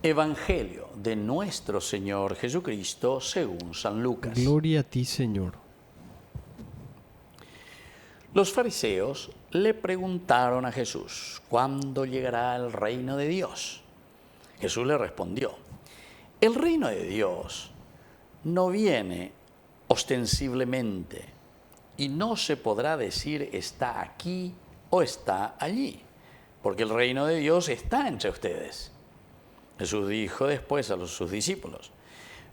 Evangelio de nuestro Señor Jesucristo según San Lucas. Gloria a ti, Señor. Los fariseos le preguntaron a Jesús, ¿cuándo llegará el reino de Dios? Jesús le respondió, el reino de Dios no viene ostensiblemente y no se podrá decir está aquí o está allí, porque el reino de Dios está entre ustedes. Jesús dijo después a sus discípulos,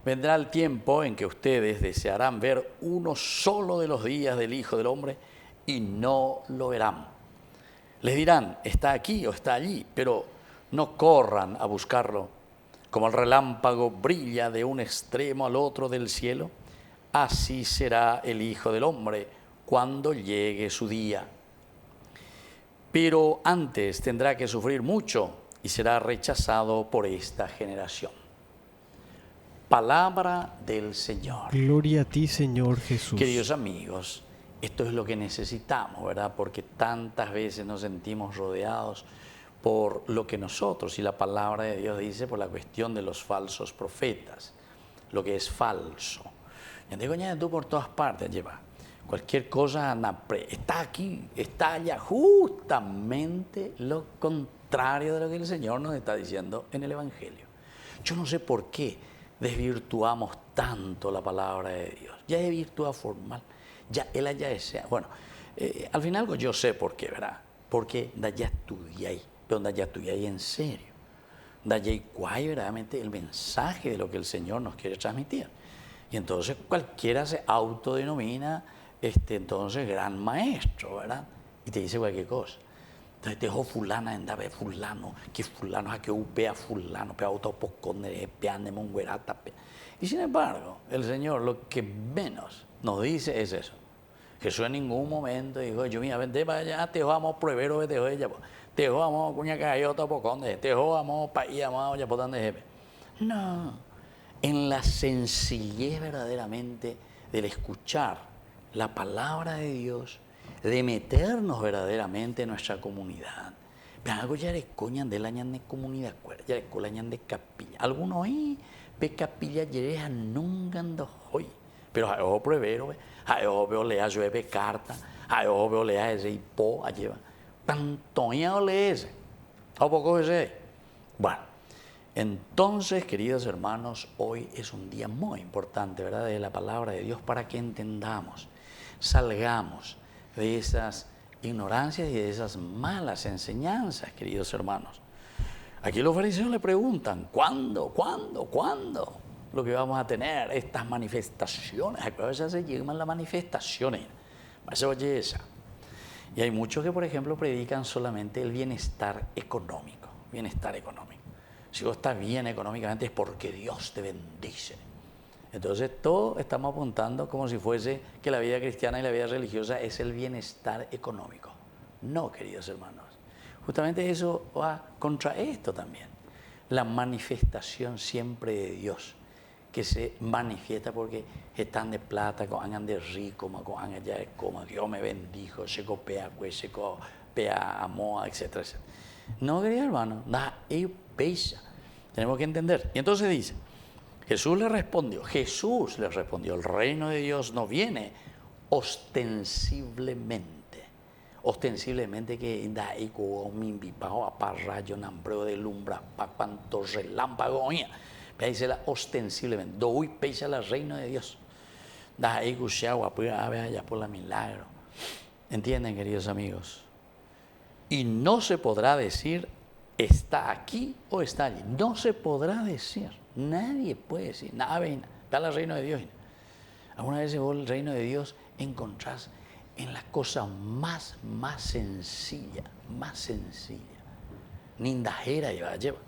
vendrá el tiempo en que ustedes desearán ver uno solo de los días del Hijo del Hombre y no lo verán. Les dirán, está aquí o está allí, pero no corran a buscarlo. Como el relámpago brilla de un extremo al otro del cielo, así será el Hijo del Hombre cuando llegue su día. Pero antes tendrá que sufrir mucho y será rechazado por esta generación. Palabra del Señor. Gloria a ti, Señor Jesús. Queridos amigos, esto es lo que necesitamos, ¿verdad? Porque tantas veces nos sentimos rodeados por lo que nosotros y la palabra de Dios dice por la cuestión de los falsos profetas, lo que es falso. Ya digo, ya tú por todas partes lleva. Cualquier cosa está aquí, está allá, justamente lo contrario de lo que el Señor nos está diciendo en el Evangelio. Yo no sé por qué desvirtuamos tanto la palabra de Dios. Ya es virtud formal, ya él allá es. Bueno, al final yo sé por qué, ¿verdad? Porque ya estudié, pero ya estudié en serio. Ya cuál verdaderamente el mensaje de lo que el Señor nos quiere transmitir. Y entonces cualquiera se autodenomina entonces gran maestro, ¿verdad? Y te dice cualquier cosa. Entonces te dijo fulana, anda a ver fulano, que fulano, a que upea fulano, pe autopocone, peane monguerata. Y sin embargo, el Señor lo que menos nos dice es eso. Jesús en ningún momento dijo, yo mira, vente para allá, te vamos a proveer, te voy ella, te vamos a cuña cayo, autopoconde, te vamos para allá, vamos a poder jefe. No, en la sencillez verdaderamente del escuchar la palabra de Dios, de meternos verdaderamente en nuestra comunidad. Pero algo ya le coñan de la de comunidad, ya le coñan de capilla. Algunos ahí, pe capilla yereja nunca ando hoy. Pero a ojo pruebero, a ojo lea llueve carta, a ojo lea ese hipo, a lleva. Tantoña le ese. ¿A poco ese? Bueno, entonces, queridos hermanos, hoy es un día muy importante, ¿verdad? De la palabra de Dios para que entendamos, salgamos de esas ignorancias y de esas malas enseñanzas, queridos hermanos. Aquí los fariseos le preguntan, ¿cuándo lo que vamos a tener? Estas manifestaciones, a veces se llaman las manifestaciones. Y hay muchos que, por ejemplo, predican solamente el bienestar económico. Si vos estás bien económicamente es porque Dios te bendice. Entonces todos estamos apuntando como si fuese que la vida cristiana y la vida religiosa es el bienestar económico. No, queridos hermanos. Justamente eso va contra esto también. La manifestación siempre de Dios, que se manifiesta porque están de plata, andan de rico, andan ya de coma, Dios me bendijo, se copea, se copea, amor, etcétera, etcétera. No, queridos hermanos, nada, ellos pesa. Tenemos que entender. Y entonces dice, Jesús le respondió, el reino de Dios no viene ostensiblemente. Ostensiblemente que da eco mi invipao a parrayo nambreo de lumbra pa cuanto relámpago oía. Dice la ostensiblemente, doy pesa el reino de Dios. Da eco se agua pues allá por la milagro. ¿Entienden, queridos amigos? Y no se podrá decir está aquí o está allí. No se podrá decir. Nadie puede decir, nada, está el reino de Dios. Alguna vez vos el reino de Dios encontrás en la cosa más sencilla. Nindajera lleva.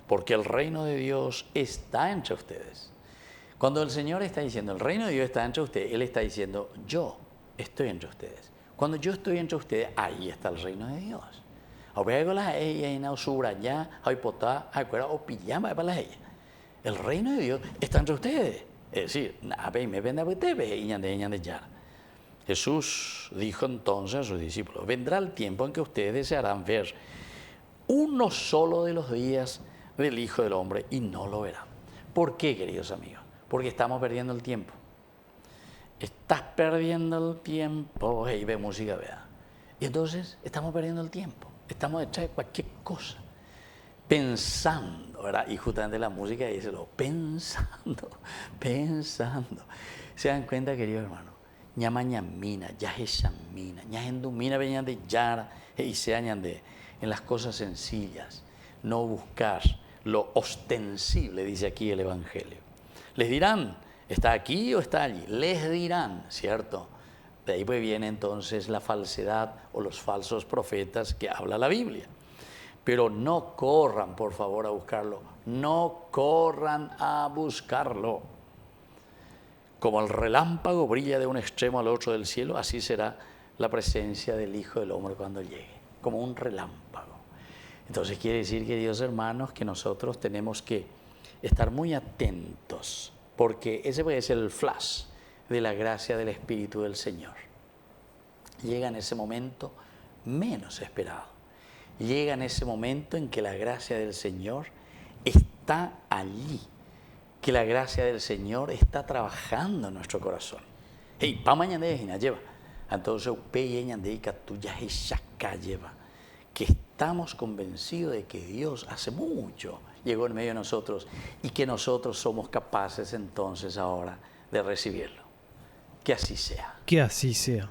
Porque el reino de Dios está entre ustedes. Cuando el Señor está diciendo, el reino de Dios está entre ustedes, Él está diciendo, yo estoy entre ustedes. Cuando yo estoy entre ustedes, ahí está el reino de Dios. El reino de Dios está entre ustedes. Es decir, Jesús dijo entonces a sus discípulos, vendrá el tiempo en que ustedes desearán ver uno solo de los días del Hijo del Hombre y no lo verán. ¿Por qué, queridos amigos? Porque estamos perdiendo el tiempo. Estás perdiendo el tiempo. Hey, ve música, vea. Y entonces estamos perdiendo el tiempo. Estamos detrás de cualquier cosa. Pensando, ¿verdad? Y justamente la música dice lo pensando. ¿Se dan cuenta, queridos hermanos? Ñamañamina, yajeshamina, ñahendumina, veñan de yara, y se añade en las cosas sencillas. No buscar lo ostensible, dice aquí el Evangelio. Les dirán, ¿está aquí o está allí? Les dirán, ¿cierto? De ahí pues viene entonces la falsedad o los falsos profetas que habla la Biblia. Pero no corran, por favor, a buscarlo. No corran a buscarlo. Como el relámpago brilla de un extremo al otro del cielo, así será la presencia del Hijo del Hombre cuando llegue, como un relámpago. Entonces quiere decir, queridos hermanos, que nosotros tenemos que estar muy atentos, porque ese puede ser el flash de la gracia del Espíritu del Señor. Llega en ese momento menos esperado. Llega en ese momento en que la gracia del Señor está allí, que la gracia del Señor está trabajando en nuestro corazón. Hey, pa mañana lleva. Entonces, lleva. Que estamos convencidos de que Dios hace mucho llegó en medio de nosotros y que nosotros somos capaces entonces ahora de recibirlo. Que así sea. Que así sea.